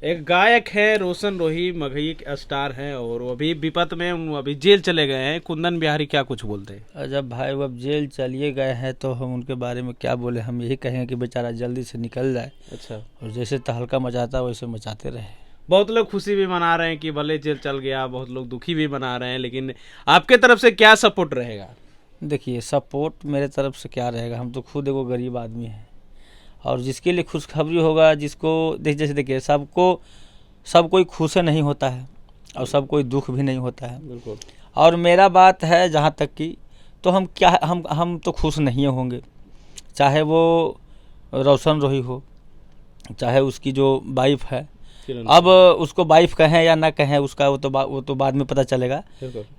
एक गायक है रोशन रोही, मगही स्टार हैं और वो अभी विपत में अभी जेल चले गए हैं। कुंदन बिहारी क्या कुछ बोलते हैं? जब भाई वो अब जेल चलिए गए हैं तो हम उनके बारे में क्या बोले। हम यही कहेंगे कि बेचारा जल्दी से निकल जाए अच्छा। और जैसे तहलका मचाता वैसे मचाते रहे। बहुत लोग खुशी भी मना रहे हैं कि भले जेल चल गया, बहुत लोग दुखी भी मना रहे हैं, लेकिन आपके तरफ से क्या सपोर्ट रहेगा? देखिए, सपोर्ट मेरे तरफ से क्या रहेगा, हम तो खुद एगो गरीब आदमी हैं और जिसके लिए खुशखबरी होगा, जिसको जैसे देखिए सब कोई खुश नहीं होता है और सब कोई दुख भी नहीं होता है। बिल्कुल। और मेरा बात है जहाँ तक कि तो हम तो खुश नहीं होंगे, चाहे वो रोशन रोही हो, चाहे उसकी जो वाइफ है। अब उसको वाइफ कहें या ना कहें उसका वो तो बाद में पता चलेगा।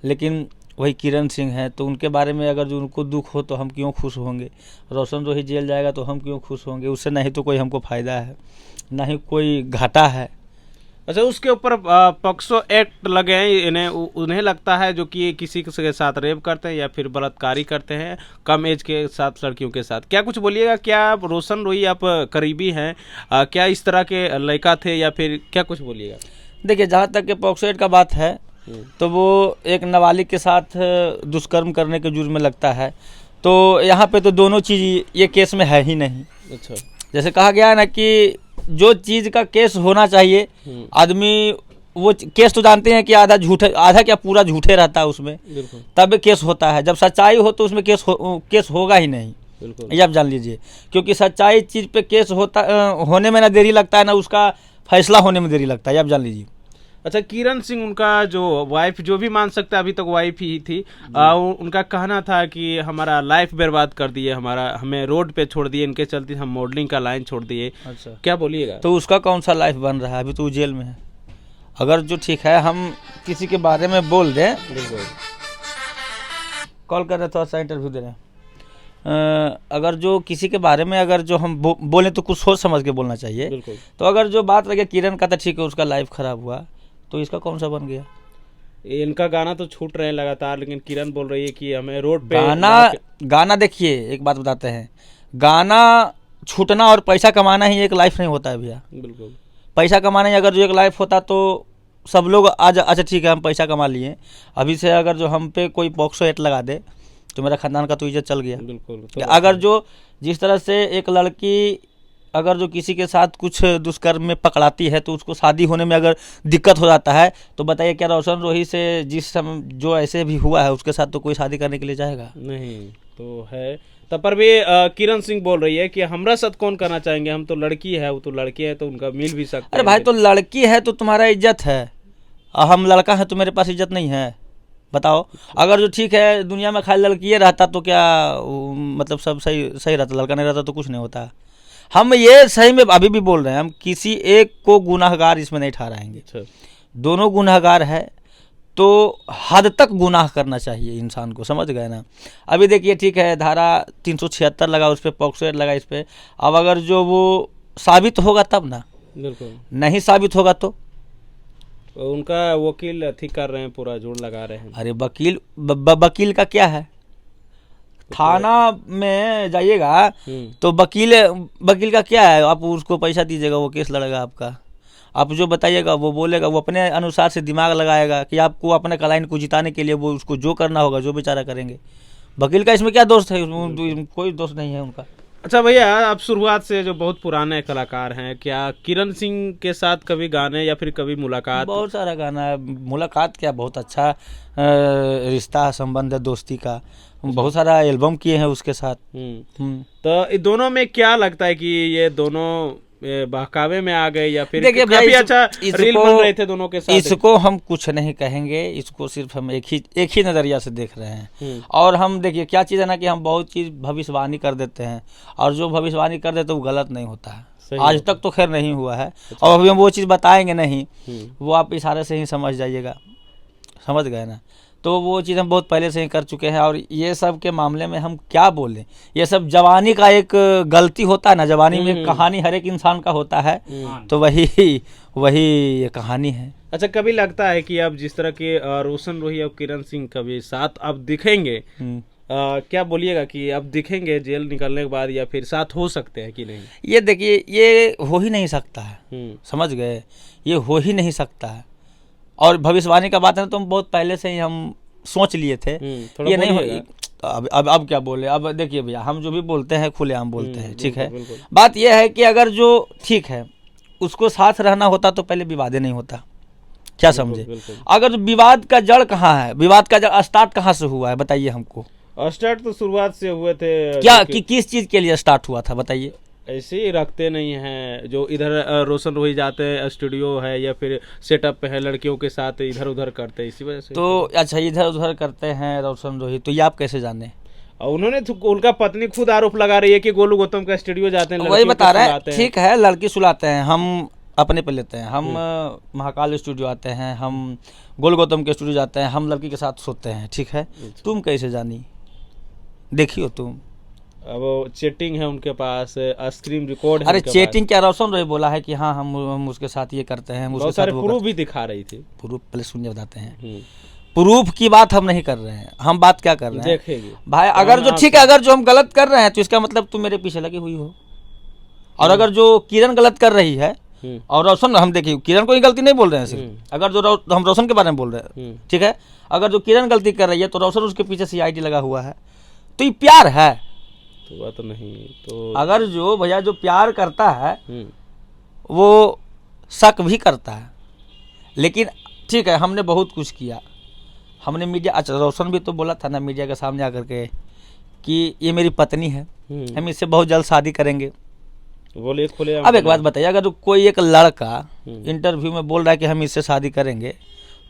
लेकिन वही किरण सिंह है तो उनके बारे में अगर जो उनको दुख हो तो हम क्यों खुश होंगे। रोशन रोही जेल जाएगा तो हम क्यों खुश होंगे। उससे नहीं तो कोई हमको फ़ायदा है, ना ही कोई घाटा है। अच्छा, उसके ऊपर पॉक्सो एक्ट लगे हैं, उन्हें लगता है जो कि किसी के साथ रेप करते हैं या फिर बलात्कारी करते हैं कम एज के साथ, लड़कियों के साथ। क्या कुछ बोलिएगा? क्या आप रोशन रोही आप करीबी हैं, क्या इस तरह के लड़का थे या फिर क्या कुछ बोलिएगा? देखिए, जहाँ तक के पॉक्सो एक्ट का बात है तो वो एक नाबालिग के साथ दुष्कर्म करने के जुर्म में लगता है। तो यहाँ पे तो दोनों चीज़ ये केस में है ही नहीं। अच्छा। जैसे कहा गया है ना कि जो चीज़ का केस होना चाहिए, आदमी वो केस तो जानते हैं कि आधा क्या पूरा झूठे रहता है उसमें, तब केस होता है। जब सच्चाई हो तो उसमें केस होगा ही नहीं, ये आप जान लीजिए। क्योंकि सच्चाई चीज़ पे केस होने में ना देरी लगता है, ना उसका फैसला होने में देरी लगता है, ये आप जान लीजिए। अच्छा, किरण सिंह उनका जो वाइफ, जो भी मान सकता है अभी तक वाइफ ही थी, उनका कहना था कि हमारा लाइफ बर्बाद कर दिए, हमें रोड पे छोड़ दिए, इनके चलते हम मॉडलिंग का लाइन छोड़ दिए। अच्छा, क्या बोलिएगा? तो उसका कौन सा लाइफ बन रहा है? अभी तो वो जेल में है। अगर जो ठीक है हम किसी के बारे में बोल दें, कॉल कर रहे थोड़ा सा इंटरव्यू दे रहे हैं, अगर जो किसी के बारे में अगर जो हम बोलें तो कुछ सोच समझ के बोलना चाहिए। तो अगर जो बात लगे किरण का, तो ठीक है उसका लाइफ खराब हुआ, तो इसका कौन सा बन गया? इनका गाना तो छूट रहे हैं लगातार, लेकिन किरण बोल रही है कि हमें रोड पे गाना देखिए, एक बात बताते हैं, गाना छूटना और पैसा कमाना ही एक लाइफ नहीं होता है भैया। बिल्कुल। पैसा कमाना ही अगर जो एक लाइफ होता तो सब लोग आज अच्छा ठीक है हम पैसा कमा लिए, अभी से अगर जो हम पे कोई पॉक्सो एक्ट लगा दे तो मेरा खानदान का तो इज्जत चल गया। बिल्कुल। तो अगर जो जिस तरह से एक लड़की अगर जो किसी के साथ कुछ दुष्कर्म में पकड़ाती है तो उसको शादी होने में अगर दिक्कत हो जाता है, तो बताइए क्या रोशन रोही से जिस समय जो ऐसे भी हुआ है उसके साथ तो कोई शादी करने के लिए जाएगा? नहीं तो है। तब पर भी किरण सिंह बोल रही है कि हमरा साथ कौन करना चाहेंगे, हम तो लड़की है, वो तो लड़के हैं, तो उनका मिल भी सकते हैं। अरे भाई, तो लड़की है तो तुम्हारा इज्जत है, हम लड़का है तो मेरे पास इज्जत नहीं है? बताओ। अगर जो ठीक है दुनिया में खाली लड़की रहता तो क्या मतलब सब सही रहता, लड़का नहीं रहता तो कुछ नहीं होता। हम ये सही में अभी भी बोल रहे हैं, हम किसी एक को गुनाहगार इसमें नहीं ठहराएंगे। दोनों गुनाहगार है तो हद तक गुनाह करना चाहिए इंसान को, समझ गए ना। अभी देखिए ठीक है, धारा 376 लगा उस पर, पॉक्सो एक्ट लगा इस पर। अब अगर जो वो साबित होगा तब ना, नहीं साबित होगा तो उनका वकील ठीक कर रहे हैं, पूरा जोड़ लगा रहे हैं। अरे वकील का क्या है, थाना में जाइएगा तो वकील का क्या है, आप उसको पैसा दीजिएगा वो केस लड़ेगा आपका। आप जो बताइएगा वो बोलेगा, वो अपने अनुसार से दिमाग लगाएगा कि आपको अपने क्लाइंट को जिताने के लिए वो उसको जो करना होगा जो बेचारा करेंगे। वकील का इसमें क्या दोस्त है? कोई दोस्त नहीं है उनका। अच्छा भैया, आप शुरुआत से जो बहुत पुराने कलाकार हैं, क्या किरण सिंह के साथ कभी गाने या फिर कभी मुलाकात? बहुत सारा गाना है, मुलाकात क्या, बहुत अच्छा रिश्ता संबंध है दोस्ती का, बहुत सारा एल्बम किए हैं उसके साथ। तो इन दोनों में क्या लगता है कि ये दोनों बहकावे में आ गए या फिर काफी अच्छा रील बन रहे थे दोनों के साथ? इसको हम कुछ नहीं कहेंगे, इसको सिर्फ हम एक ही नजरिया से देख रहे हैं। और हम देखिए क्या चीज़ है ना कि हम बहुत चीज़ भविष्यवाणी कर देते हैं, और जो भविष्यवाणी कर देते वो गलत नहीं होता है। आज तक तो खैर नहीं हुआ है, और अभी हम वो चीज़ बताएंगे नहीं, वो आप इशारे से ही समझ जाइएगा, समझ गए ना। तो वो चीज़ हम बहुत पहले से ही कर चुके हैं। और ये सब के मामले में हम क्या बोलें, ये सब जवानी का एक गलती होता है ना, जवानी में कहानी हर एक इंसान का होता है, तो वही ये कहानी है। अच्छा, कभी लगता है कि अब जिस तरह के रोशन रोही और किरण सिंह कभी साथ अब दिखेंगे, क्या बोलिएगा कि अब दिखेंगे जेल निकलने के बाद या फिर साथ हो सकते हैं कि नहीं? ये देखिए, ये हो ही नहीं सकता है, हम्म। समझ गए, ये हो ही नहीं सकता है। और भविष्यवाणी का बात है तो हम बहुत पहले से ही हम सोच लिए थे, थोड़ा ये नहीं बोलिएगा। हो। अब क्या बोले, अब देखिए भैया, हम जो भी बोलते हैं खुलेआम बोलते हैं, ठीक है। बिल्कुल। बात यह है कि अगर जो ठीक है उसको साथ रहना होता तो पहले विवाद ही नहीं होता, क्या समझे। बिल्कुल। अगर विवाद का जड़ कहाँ है, विवाद का जड़ स्टार्ट कहाँ से हुआ है, बताइए हमको। स्टार्ट तो शुरुआत से हुए थे क्या किस चीज के लिए स्टार्ट हुआ था, बताइए। ऐसे ही रखते नहीं हैं जो इधर रोशन रोही जाते हैं, स्टूडियो है या फिर सेटअप पे है, लड़कियों के साथ इधर उधर करते हैं, इसी वजह से। तो अच्छा, इधर उधर करते हैं रोशन रोहित, तो ये आप कैसे जाने। और उन्होंने उनका पत्नी खुद आरोप लगा रही है कि गोलू गौतम का स्टूडियो जाते हैं, वही लड़कियों बता को रहे हैं, सुलाते हैं। ठीक है, लड़की सुलाते हैं, हम अपने पे लेते हैं, हम महाकाल स्टूडियो आते हैं, हम गोल गौतम के स्टूडियो जाते हैं, हम लड़की के साथ सोते हैं, ठीक है। तुम कैसे जानी, देखियो तुम। अब चैटिंग है उनके पास, स्क्रीन रिकॉर्ड है अरे उनके चैटिंग क्या, रोशन रोही बोला है कि हाँ हम उसके साथ ये करते हैं, हम पास। उसके बहुत साथ सारे वो प्रूफ भी दिखा रही थी। प्रूफ, पहले सुनिए बताते हैं। प्रूफ की बात हम नहीं कर रहे हैं, हम बात क्या कर रहे हैं, देखेंगे भाई अगर जो ठीक है, अगर जो हम गलत कर रहे हैं तो इसका मतलब तुम मेरे पीछे लगी हुई हो। और अगर जो किरण गलत कर रही है और रोशन, हम देखिए किरण को ही गलती नहीं बोल रहे हैं सिर्फ, अगर जो हम रोशन के बारे में बोल रहे हैं, ठीक है, अगर जो किरण गलती कर रही है तो रोशन उसके पीछे CID लगा हुआ है, तो ये प्यार है। तो बात नहीं तो अगर जो भैया जो प्यार करता है वो शक भी करता है, लेकिन ठीक है, हमने बहुत कुछ किया, हमने मीडिया, अच्छा रोशन भी तो बोला था ना मीडिया के सामने आकर के कि ये मेरी पत्नी है, हम इससे बहुत जल्द शादी करेंगे। बोले खुले। अब एक बात बताइए, अगर कोई एक लड़का इंटरव्यू में बोल रहा है कि हम इससे शादी करेंगे,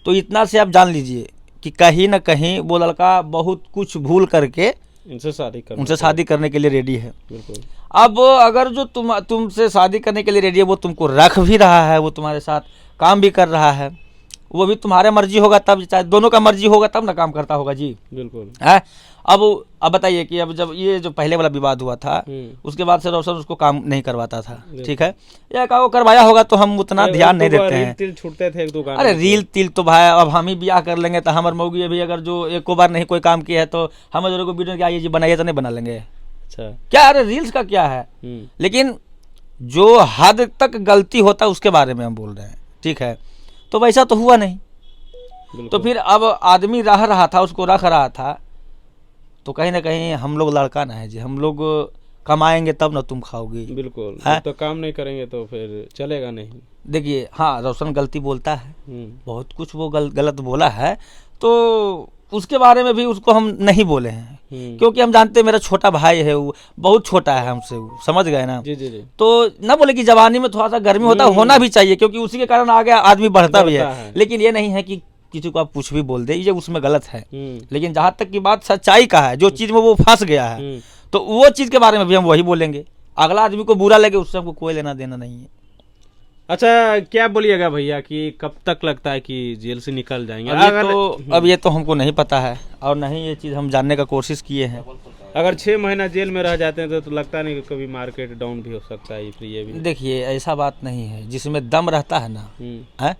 तो इतना से आप जान लीजिए कि कहीं ना कहीं वो लड़का बहुत कुछ भूल करके उनसे शादी करने के लिए रेडी है। बिल्कुल। अब अगर जो तुमसे शादी करने के लिए रेडी है, वो तुमको रख भी रहा है, वो तुम्हारे साथ काम भी कर रहा है, वो भी तुम्हारे मर्जी होगा तब, चाहे दोनों का मर्जी होगा तब ना काम करता होगा जी। बिल्कुल है। अब बताइए कि अब जब ये जो पहले वाला विवाद हुआ था उसके बाद से रोशन उसको काम नहीं करवाता था, ठीक है, या का वो करवाया होगा तो हम उतना ध्यान नहीं देते हैं। तिल छूटते थे एक दो गाने। अरे रील तिल तो भाई अब हम ही ब्याह कर लेंगे तो हमारे मौगी भी अगर जो एक बार नहीं कोई काम किया है तो हम जो को वीडियो क्या ये जी बनाइए तो नहीं बना लेंगे। अच्छा क्या, अरे रील्स का क्या है, लेकिन जो हद तक गलती होता है उसके बारे में हम बोल रहे हैं, ठीक है। तो वैसा तो हुआ नहीं, तो फिर अब आदमी रह रहा था, उसको रख रहा था, तो कहीं ना कहीं हम लोग लड़का ना है जी, हम लोग कमाएंगे तब ना तुम खाओगी। बिल्कुल। तो काम नहीं करेंगे तो फिर चलेगा नहीं। देखिए हाँ, रोशन गलती बोलता है, बहुत कुछ वो गलत बोला है, तो उसके बारे में भी उसको हम नहीं बोले हैं, क्योंकि हम जानते हैं मेरा छोटा भाई है, वो बहुत छोटा है हमसे, वो समझ गए ना जी। तो ना बोले कि जवानी में थोड़ा सा गर्मी होता है, होना भी चाहिए, क्योंकि उसी के कारण आगे आदमी बढ़ता भी है। लेकिन ये नहीं है कि किसी को आप कुछ भी बोल दे, ये उसमें गलत है। लेकिन जहाँ तक की बात सच्चाई का है, जो चीज में वो फंस गया है, तो वो चीज के बारे में भी हम वही बोलेंगे। अगला आदमी को बुरा लगे उससे हमको कोई लेना देना नहीं है। अच्छा, क्या बोलिएगा भैया कि कब तक लगता है कि जेल से निकल जाएंगे? अब ये तो हमको नहीं पता है, और नहीं ये चीज़ हम जानने का कोशिश किए हैं। अगर 6 महीना जेल में रह जाते हैं तो लगता नहीं कि कभी मार्केट डाउन भी हो सकता है, फिर ये भी। देखिए ऐसा बात नहीं है, जिसमें दम रहता है ना है,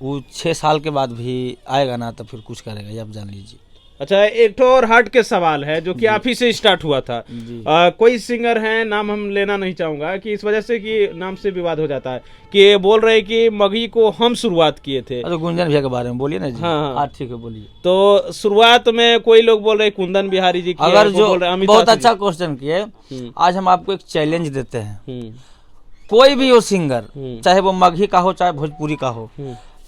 वो 6 साल के बाद भी आएगा ना तो फिर कुछ करेगा, ये आप जान लीजिए। अच्छा, एक तो और हट के सवाल है जो कि आप ही से स्टार्ट हुआ था। कोई सिंगर हैं, नाम हम लेना नहीं चाहूंगा कि इस वजह से कि नाम से विवाद हो जाता है, कि बोल रहे कि मगही को हम शुरुआत किए थे। तो गुंजन भैया के बारे में बोलिए ना जी। हाँ ठीक है, बोलिए। तो शुरुआत में कोई लोग बोल रहे कुंदन बिहारी जी, अगर जो बहुत अच्छा क्वेश्चन किए, आज हम आपको एक चैलेंज देते हैं, कोई भी हो सिंगर, चाहे वो मगही का हो चाहे भोजपुरी का हो,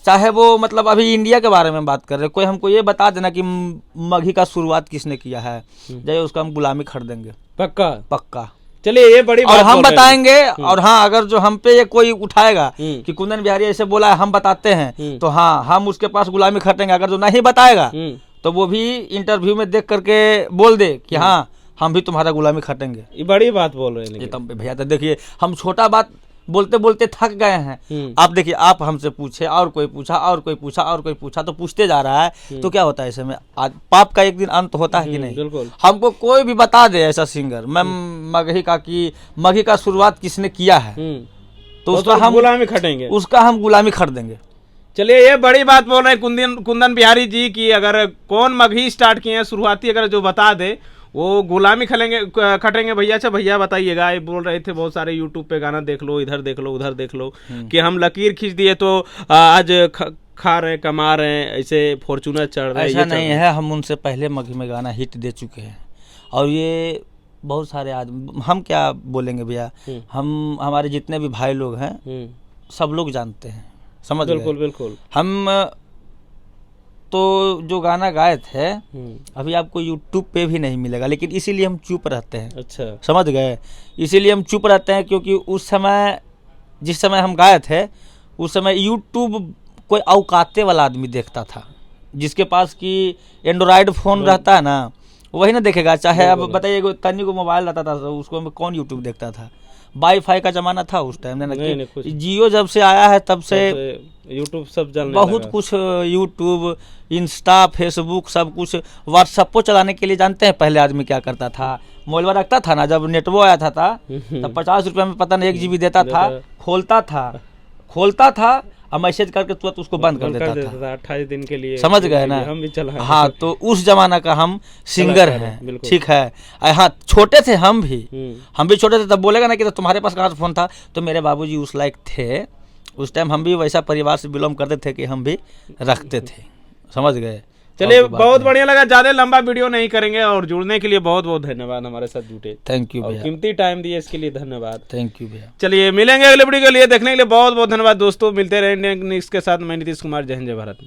चाहे वो मतलब अभी इंडिया के बारे में बात कर रहे, कोई हमको ये बता देना कि मगही का शुरुआत किसने किया है, जय उसका हम गुलामी खरीदेंगे। पक्का। चलिए, ये बड़ी बात और हम बताएंगे। और हाँ, अगर जो हम पे ये कोई उठाएगा कि कुंदन बिहारी ऐसे बोला है, हम बताते हैं, तो हाँ हम उसके पास गुलामी खरीदेंगे। अगर जो नहीं बताएगा तो वो भी इंटरव्यू में देख करके बोल दे कि हाँ हम भी तुम्हारा गुलामी खरीदेंगे। ये बड़ी बात बोल रहे हैं। ये तो भैया तो देखिए, हम छोटा बात बोलते बोलते थक गए हैं। आप देखिए, आप हमसे पूछे और कोई पूछा और कोई पूछा और कोई पूछा, तो पूछते जा रहा है, तो क्या होता है ऐसे में? आज पाप का एक दिन अंत होता है कि नहीं? बिल्कुल। हमको कोई भी बता दे ऐसा सिंगर, मैं मगही का शुरुआत किसने किया है, तो उसका हम गुलामी खटेंगे, उसका हम गुलामी खरीदेंगे। चलिए, ये बड़ी बात बोल रहे हैं कुंदन बिहारी जी की अगर कौन मगही स्टार्ट किए हैं शुरुआती, अगर जो बता दे वो गुलामी खटेंगे भैया। अच्छा भैया बताइएगा, ये बोल रहे थे बहुत सारे यूट्यूब पे गाना देख लो, इधर देख लो, उधर देख लो, कि हम लकीर खींच दिए तो आज खा रहे हैं, कमा रहे हैं, ऐसे फॉर्चूनर चढ़ रहे हैं। ऐसा नहीं है, हम उनसे पहले मगही में गाना हिट दे चुके हैं और ये बहुत सारे आदमी, हम क्या बोलेंगे भैया, हम हमारे जितने भी भाई लोग हैं सब लोग जानते हैं, समझ गए। बिल्कुल बिल्कुल। हम तो जो गाना गाए थे अभी आपको यूट्यूब पे भी नहीं मिलेगा, लेकिन इसीलिए हम चुप रहते हैं। अच्छा, समझ गए, इसीलिए हम चुप रहते हैं क्योंकि उस समय जिस समय हम गाए थे उस समय यूट्यूब कोई औकाते वाला आदमी देखता था, जिसके पास कि एंड्रॉयड फ़ोन रहता है ना वही ना देखेगा। चाहे अब बताइए तन्नी को मोबाइल रहता था तो उसको में कौन यूट्यूब देखता था, वाईफाई का ज़माना था उस टाइम ना। जियो जब से आया है तब से यूट्यूब सब जानने बहुत लगा। कुछ, यूट्यूब, इंस्टा, फेसबुक, सब कुछ। व्हाट्सअप को चलाने के लिए जानते हैं पहले आदमी क्या करता था, मोबाइल रखता था ना, जब नेटवर्क आया था तब 50 रुपये में पता नहीं 1 GB देता था, खोलता था और मैसेज करके तुरंत उसको बंद कर देता था 28 दिन के लिए। समझ गए ना, हम भी चला। हाँ, तो उस जमाना का हम सिंगर हैं, ठीक है। हाँ, छोटे थे हम भी छोटे थे, तब बोलेगा ना कि तो तुम्हारे पास कहाँ फोन था, तो मेरे बाबूजी उस लायक थे उस टाइम, हम भी वैसा परिवार से बिलोंग करते थे कि हम भी रखते थे, समझ गए। चलिए, बहुत बढ़िया लगा, ज्यादा लंबा वीडियो नहीं करेंगे और जुड़ने के लिए बहुत बहुत धन्यवाद, हमारे साथ जुटे। थैंक यू भैया, कीमती टाइम दिए इसके लिए धन्यवाद। थैंक यू भैया। चलिए, मिलेंगे अगले वीडियो के लिए, देखने के लिए बहुत बहुत धन्यवाद दोस्तों। मिलते रहेंगे नेक्स्ट के साथ। मैं नीतीश कुमार, जय हिंद, जय भारत।